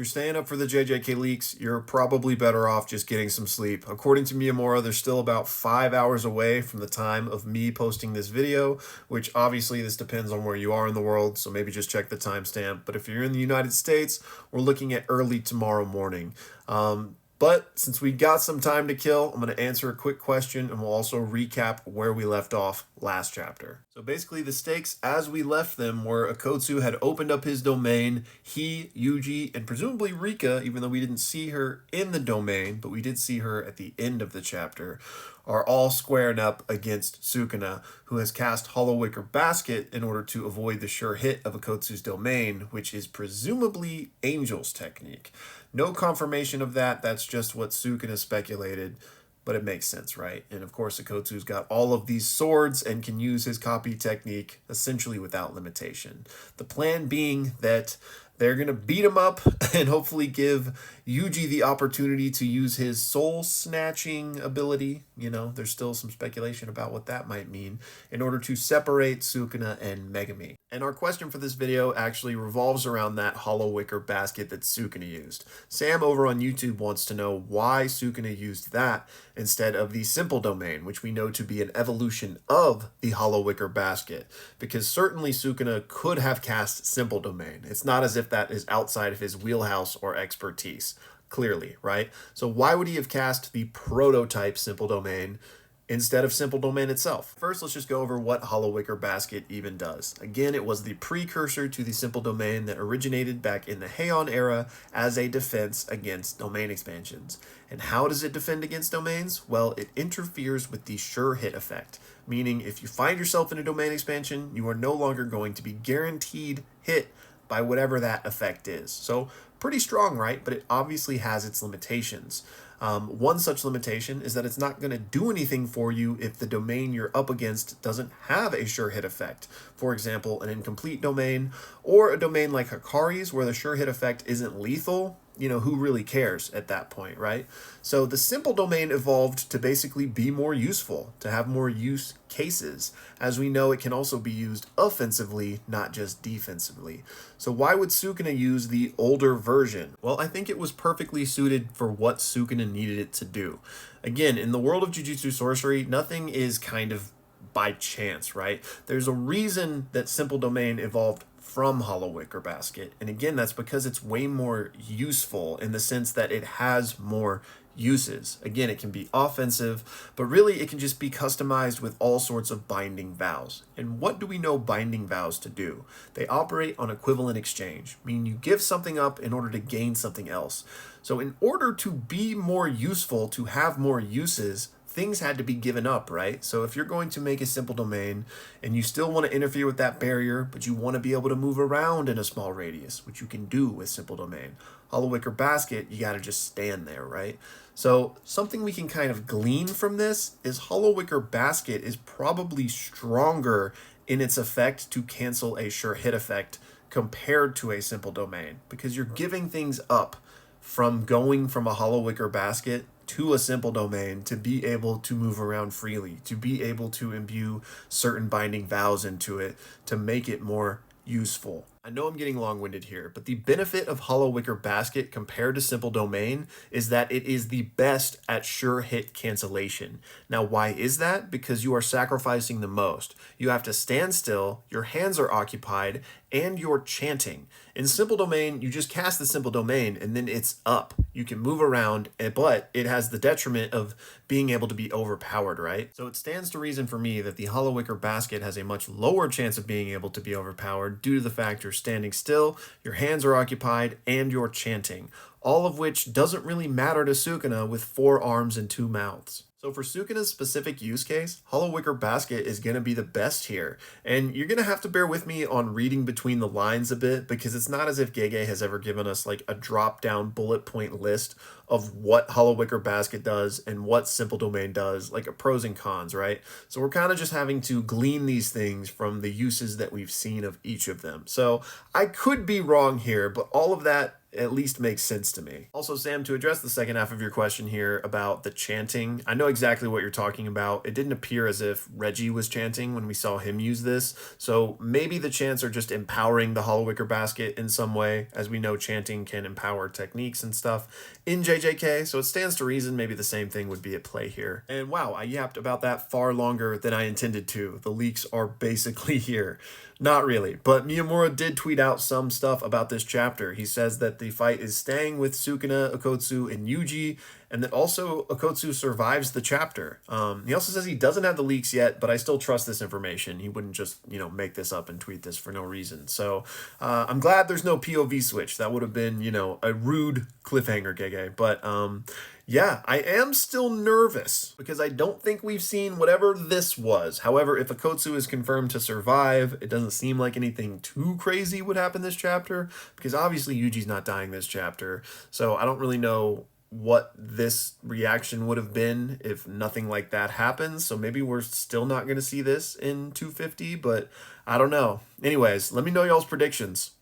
you're staying up for the JJK leaks, you're probably better off just getting some sleep. According to Miyamura, they're still about 5 hours away from the time of me posting this video, which obviously this depends on where you are in the world, so maybe just check the timestamp. But if you're in the United States, we're looking at early tomorrow morning. But since we got some time to kill, I'm going to answer a quick question and we'll also recap where we left off last chapter. So basically the stakes as we left them were Akotsu had opened up his domain. He, Yuji, and presumably Rika, even though we didn't see her in the domain, but we did see her at the end of the chapter, are all squaring up against Sukuna, who has cast Hollow Wicker Basket in order to avoid the sure hit of Akotsu's domain, which is presumably Angel's technique. No confirmation of that, that's just what Sukuna speculated, but it makes sense, right? And of course, Akotsu's got all of these swords and can use his copy technique essentially without limitation. The plan being that they're going to beat him up and hopefully give Yuji the opportunity to use his soul snatching ability. You know, there's still some speculation about what that might mean in order to separate Sukuna and Megami. And our question for this video actually revolves around that Hollow Wicker Basket that Sukuna used. Sam over on YouTube wants to know why Sukuna used that instead of the Simple Domain, which we know to be an evolution of the Hollow Wicker Basket. Because certainly Sukuna could have cast Simple Domain. It's not as if that is outside of his wheelhouse or expertise, clearly, right? So why would he have cast the prototype Simple Domain instead of Simple Domain itself? First, let's just go over what Hollow Wicker Basket even does. Again, it was the precursor to the Simple Domain that originated back in the Heian era as a defense against domain expansions. And how does it defend against domains? Well, it interferes with the sure hit effect, meaning if you find yourself in a domain expansion, you are no longer going to be guaranteed hit by whatever that effect is. So pretty strong, right? But it obviously has its limitations. One such limitation is that it's not going to do anything for you if the domain you're up against doesn't have a sure hit effect. For example, an incomplete domain or a domain like Hikari's where the sure hit effect isn't lethal. You know, who really cares at that point, right? So the Simple Domain evolved to basically be more useful, to have more use cases. As we know, it can also be used offensively, not just defensively. So why would Sukuna use the older version? Well, I think it was perfectly suited for what Sukuna needed it to do. Again, in the world of Jujutsu Sorcery, nothing is kind of by chance, right? There's a reason that Simple Domain evolved from Hollow Wicker Basket. And again, that's because it's way more useful in the sense that it has more uses. Again, it can be offensive, but really it can just be customized with all sorts of binding vows. And what do we know binding vows to do? They operate on equivalent exchange, meaning you give something up in order to gain something else. So in order to be more useful, to have more uses, things had to be given up, right? So if you're going to make a Simple Domain and you still want to interfere with that barrier, but you want to be able to move around in a small radius, which you can do with Simple Domain, Hollow Wicker Basket, you got to just stand there, right? So something we can kind of glean from this is Hollow Wicker Basket is probably stronger in its effect to cancel a sure hit effect compared to a Simple Domain, because you're giving things up from going from a Hollow Wicker Basket to a Simple Domain to be able to move around freely, to be able to imbue certain binding vows into it, to make it more useful. I know I'm getting long-winded here, but the benefit of Hollow Wicker Basket compared to Simple Domain is that it is the best at sure hit cancellation. Now, why is that? Because you are sacrificing the most. You have to stand still, your hands are occupied, and you're chanting. In Simple Domain, you just cast the Simple Domain and then it's up. You can move around, but it has the detriment of being able to be overpowered, right? So it stands to reason for me that the Hollow Wicker Basket has a much lower chance of being able to be overpowered due to the fact you're standing still, your hands are occupied, and you're chanting. All of which doesn't really matter to Sukuna with 4 arms and 2 mouths. So for Sukuna's specific use case, Hollow Wicker Basket is going to be the best here. And you're going to have to bear with me on reading between the lines a bit, because it's not as if Gege has ever given us like a drop-down bullet point list of what Hollow Wicker Basket does and what Simple Domain does, like a pros and cons, right? So we're kind of just having to glean these things from the uses that we've seen of each of them. So I could be wrong here, but all of that at least makes sense to me. Also, Sam, to address the second half of your question here about the chanting, I know exactly what you're talking about. It didn't appear as if Reggie was chanting when we saw him use this, so maybe the chants are just empowering the Hollow Wicker Basket in some way. As we know, chanting can empower techniques and stuff in JJK, so it stands to reason maybe the same thing would be at play here. And wow, I yapped about that far longer than I intended to. The leaks are basically here. Not really, but Miyamura did tweet out some stuff about this chapter. He says that the fight is staying with Sukuna, Okotsu, and Yuji, and that also Okotsu survives the chapter. He also says he doesn't have the leaks yet, but I still trust this information. He wouldn't just, make this up and tweet this for no reason. So I'm glad there's no POV switch. That would have been, a rude cliffhanger, Gege. But yeah, I am still nervous because I don't think we've seen whatever this was. However, if Okotsu is confirmed to survive, it doesn't seem like anything too crazy would happen this chapter because obviously Yuji's not dying this chapter. So I don't really know what this reaction would have been if nothing like that happens. So maybe we're still not going to see this in 250, but I don't know. Anyways, let me know y'all's predictions.